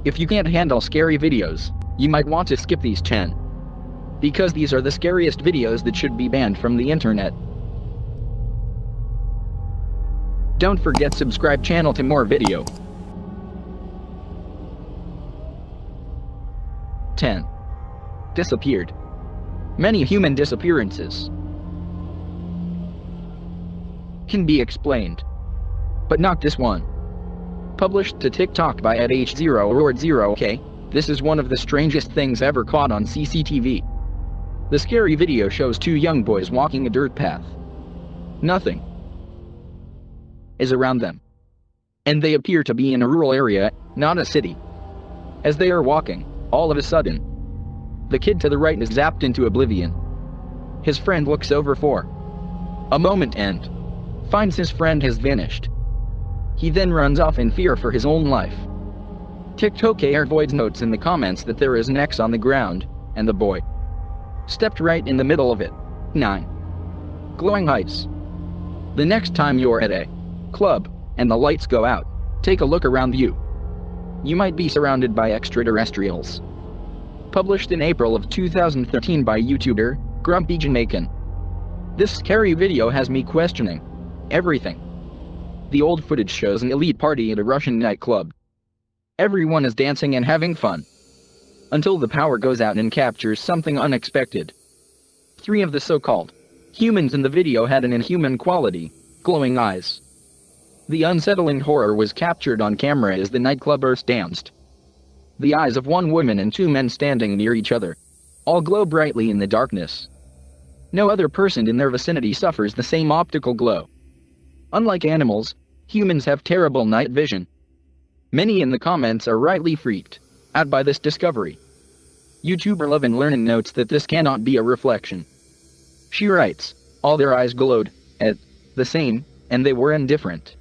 If you can't handle scary videos, you might want to skip these 10. Because these are the scariest videos that should be banned from the internet. Don't forget subscribe channel to more video. 10. Disappeared. Many human disappearances can be explained, but not this one. Published to TikTok by @H0Rord0K, this is one of the strangest things ever caught on CCTV. The scary video shows two young boys walking a dirt path. Nothing is around them, and they appear to be in a rural area, not a city. As they are walking, all of a sudden, the kid to the right is zapped into oblivion. His friend looks over for a moment and finds his friend has vanished. He then runs off in fear for his own life. TikToker Voids notes in the comments that there is an X on the ground, and the boy stepped right in the middle of it. 9. Glowing heights. The next time you're at a club, and the lights go out, take a look around you. You might be surrounded by extraterrestrials. Published in April of 2013 by YouTuber Grumpy Jamaican. This scary video has me questioning everything. The old footage shows an elite party at a Russian nightclub. Everyone is dancing and having fun, until the power goes out and captures something unexpected. 3 of the so-called humans in the video had an inhuman quality, glowing eyes. The unsettling horror was captured on camera as the nightclubbers danced. The eyes of one woman and 2 men standing near each other all glow brightly in the darkness. No other person in their vicinity suffers the same optical glow. Unlike animals, humans have terrible night vision. Many in the comments are rightly freaked out by this discovery. YouTuber Love and Learning notes that this cannot be a reflection. She writes, all their eyes glowed at the same, and they were in different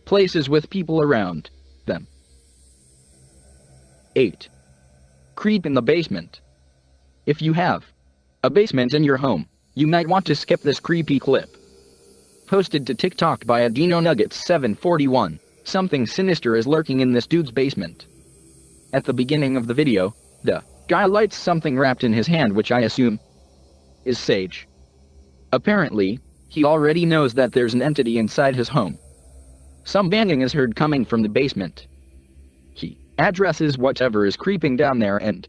places with people around them. 8. Creep in the basement. If you have a basement in your home, you might want to skip this creepy clip. Posted to TikTok by DinoNuggets741, something sinister is lurking in this dude's basement. At the beginning of the video, the guy lights something wrapped in his hand, which I assume is sage. Apparently, he already knows that there's an entity inside his home. Some banging is heard coming from the basement. He addresses whatever is creeping down there and,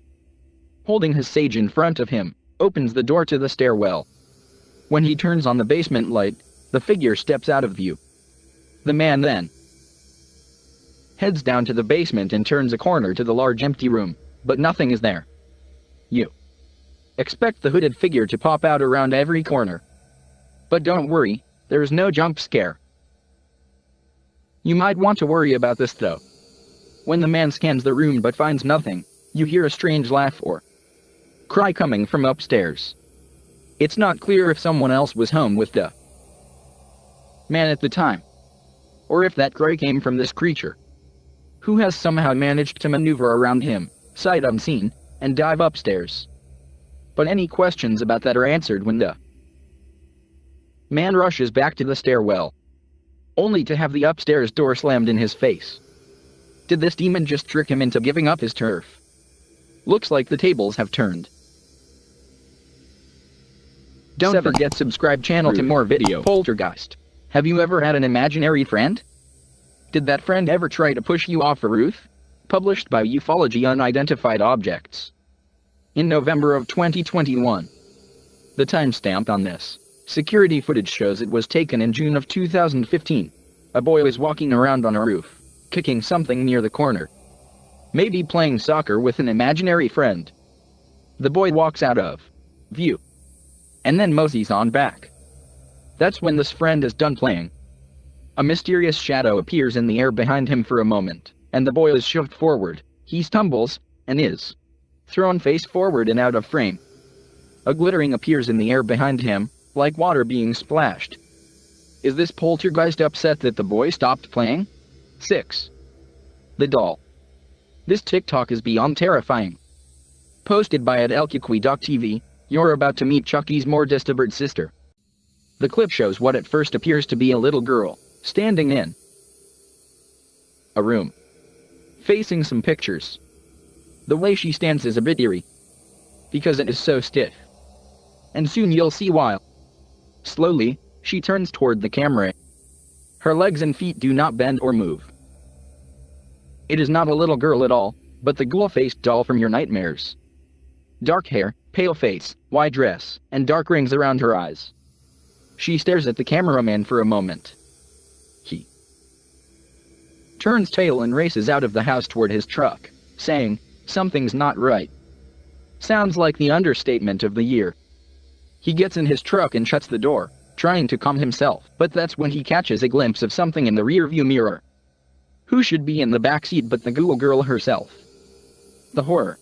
holding his sage in front of him, opens the door to the stairwell. When he turns on the basement light, the figure steps out of view. The man then heads down to the basement and turns a corner to the large empty room, but nothing is there. You expect the hooded figure to pop out around every corner. But don't worry, there is no jump scare. You might want to worry about this though. When the man scans the room but finds nothing, you hear a strange laugh or cry coming from upstairs. It's not clear if someone else was home with the man at the time, or if that cry came from this creature, who has somehow managed to maneuver around him, sight unseen, and dive upstairs. But any questions about that are answered when the man rushes back to the stairwell, only to have the upstairs door slammed in his face. Did this demon just trick him into giving up his turf? Looks like the tables have turned. Don't forget subscribe channel to more video. Poltergeist. Have you ever had an imaginary friend? Did that friend ever try to push you off a roof? Published by Ufology Unidentified Objects. In November of 2021. The timestamp on this security footage shows it was taken in June of 2015. A boy was walking around on a roof, kicking something near the corner. Maybe playing soccer with an imaginary friend. The boy walks out of view, and then moseys on back. That's when this friend is done playing. A mysterious shadow appears in the air behind him for a moment, and the boy is shoved forward. He stumbles, and is thrown face forward and out of frame. A glittering appears in the air behind him, like water being splashed. Is this poltergeist upset that the boy stopped playing? 6. The doll. This TikTok is beyond terrifying. Posted by @elkukui.tv, you're about to meet Chucky's more disturbed sister. The clip shows what at first appears to be a little girl, standing in a room facing some pictures. The way she stands is a bit eerie, because it is so stiff. And soon you'll see why. Slowly, she turns toward the camera. Her legs and feet do not bend or move. It is not a little girl at all, but the ghoul-faced doll from your nightmares. Dark hair, pale face, white dress, and dark rings around her eyes. She stares at the cameraman for a moment. He turns tail and races out of the house toward his truck, saying, "Something's not right." Sounds like the understatement of the year. He gets in his truck and shuts the door, trying to calm himself, but that's when he catches a glimpse of something in the rearview mirror. Who should be in the backseat but the ghoul girl herself? The horror.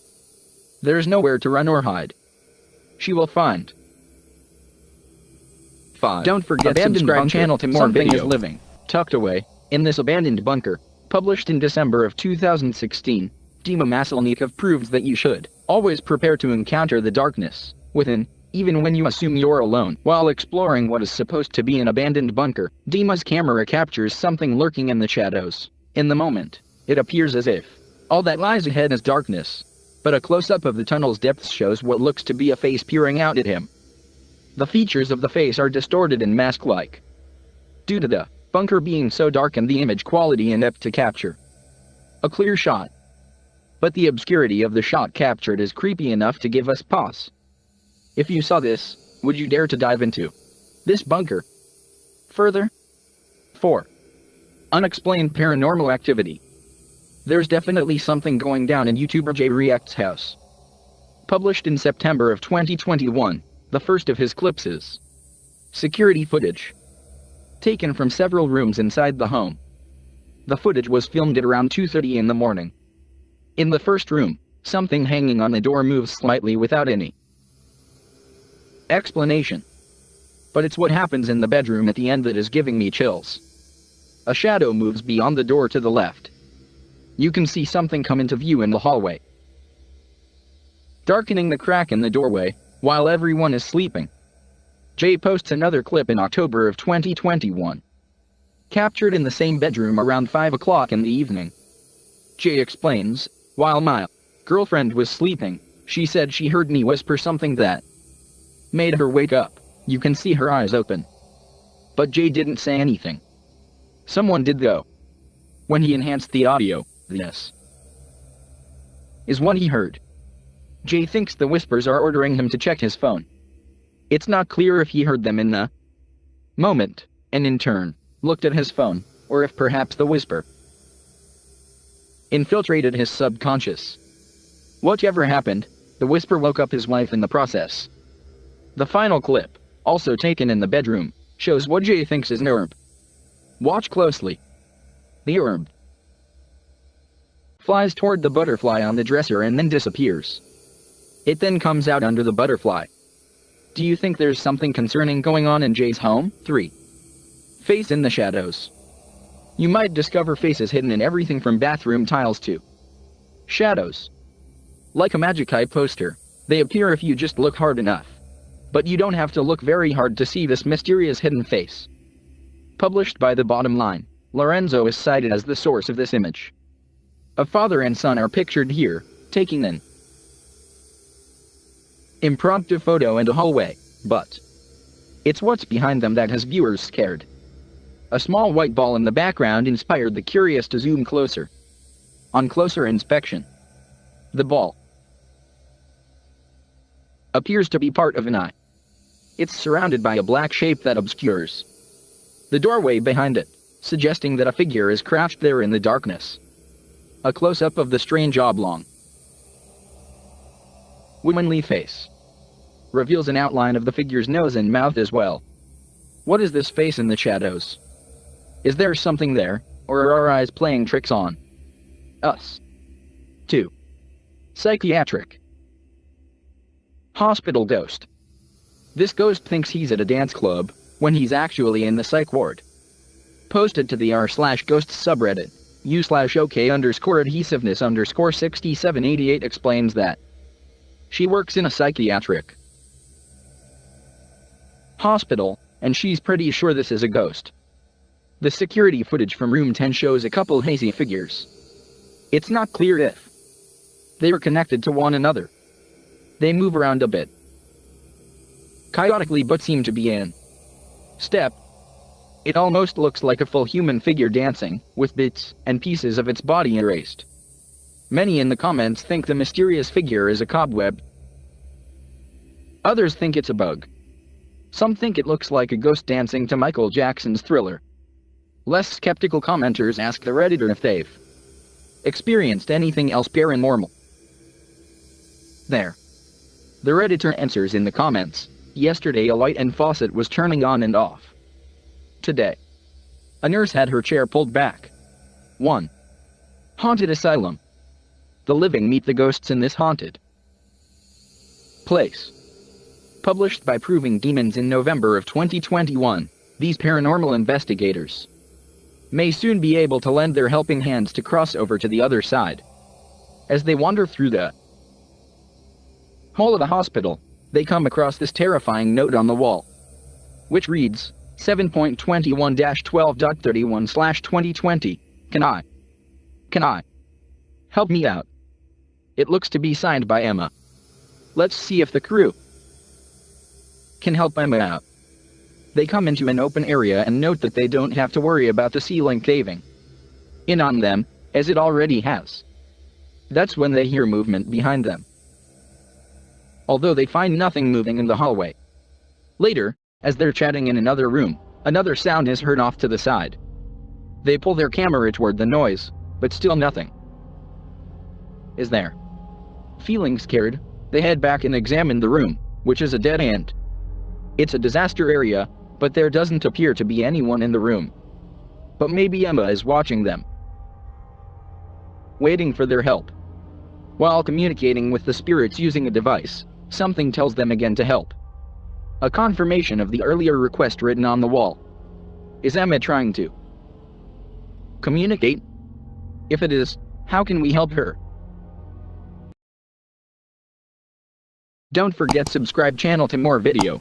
There's nowhere to run or hide. She will find. 5. Don't forget to subscribe channel to more Something video. Is living, tucked away, in this abandoned bunker. Published in December of 2016, Dima Maselnikov proves that you should always prepare to encounter the darkness within, even when you assume you're alone. While exploring what is supposed to be an abandoned bunker, Dima's camera captures something lurking in the shadows. In the moment, it appears as if all that lies ahead is darkness, but a close-up of the tunnel's depths shows what looks to be a face peering out at him. The features of the face are distorted and mask-like, due to the bunker being so dark and the image quality inept to capture a clear shot. But the obscurity of the shot captured is creepy enough to give us pause. If you saw this, would you dare to dive into this bunker further? 4. Unexplained paranormal activity. There's definitely something going down in YouTuber Jay React's house. Published in September of 2021, the first of his clips is security footage, taken from several rooms inside the home. The footage was filmed at around 2:30 in the morning. In the first room, something hanging on the door moves slightly without any explanation. But it's what happens in the bedroom at the end that is giving me chills. A shadow moves beyond the door to the left. You can see something come into view in the hallway, darkening the crack in the doorway, while everyone is sleeping. Jay posts another clip in October of 2021, captured in the same bedroom around 5 o'clock in the evening. Jay explains, "While my girlfriend was sleeping, she said she heard me whisper something that made her wake up. You can see her eyes open. But Jay didn't say anything. Someone did though. When he enhanced the audio, this is what he heard." Jay thinks the whispers are ordering him to check his phone. It's not clear if he heard them in the moment, and in turn, looked at his phone, or if perhaps the whisper infiltrated his subconscious. Whatever happened, the whisper woke up his wife in the process. The final clip, also taken in the bedroom, shows what Jay thinks is an orb. Watch closely. The orb flies toward the butterfly on the dresser and then disappears. It then comes out under the butterfly. Do you think there's something concerning going on in Jay's home? 3. Face in the shadows. You might discover faces hidden in everything from bathroom tiles to shadows. Like a Magic Eye poster, they appear if you just look hard enough. But you don't have to look very hard to see this mysterious hidden face. Published by The Bottom Line, Lorenzo is cited as the source of this image. A father and son are pictured here, taking an impromptu photo in a hallway, but it's what's behind them that has viewers scared. A small white ball in the background inspired the curious to zoom closer. On closer inspection, the ball appears to be part of an eye. It's surrounded by a black shape that obscures the doorway behind it, suggesting that a figure is crouched there in the darkness. A close-up of the strange oblong, womanly face reveals an outline of the figure's nose and mouth as well. What is this face in the shadows? Is there something there, or are our eyes playing tricks on us? 2. Psychiatric hospital ghost. This ghost thinks he's at a dance club, when he's actually in the psych ward. Posted to the r/ghosts subreddit, u/ok_adhesiveness_6788 explains that she works in a psychiatric hospital, and she's pretty sure this is a ghost. The security footage from room 10 shows a couple hazy figures It's not clear if they are connected to one another. They move around a bit, chaotically, but seem to be in step. It almost looks like a full human figure dancing, with bits and pieces of its body erased. Many in the comments think the mysterious figure is a cobweb. Others think it's a bug. Some think it looks like a ghost dancing to Michael Jackson's Thriller. Less skeptical commenters ask the Redditor if they've experienced anything else paranormal. There. The Redditor answers in the comments. Yesterday a light and faucet was turning on and off. Today, a nurse had her chair pulled back. 1. Haunted asylum. The living meet the ghosts in this haunted place. Published by Proving Demons in November of 2021, these paranormal investigators may soon be able to lend their helping hands to cross over to the other side. As they wander through the hall of the hospital, they come across this terrifying note on the wall, which reads, 7.21-12.31/2020, Can I help me out? It looks to be signed by Emma. Let's see if the crew can help Emma out. They come into an open area and note that they don't have to worry about the ceiling caving in on them, as it already has. That's when they hear movement behind them, although they find nothing moving in the hallway. Later, as they're chatting in another room, another sound is heard off to the side. They pull their camera toward the noise, but still nothing is there. Feeling scared, they head back and examine the room, which is a dead end. It's a disaster area, but there doesn't appear to be anyone in the room. But maybe Emma is watching them, waiting for their help. While communicating with the spirits using a device, something tells them again to help. A confirmation of the earlier request written on the wall. Is Emma trying to communicate? If it is, how can we help her? Don't forget subscribe channel to more video.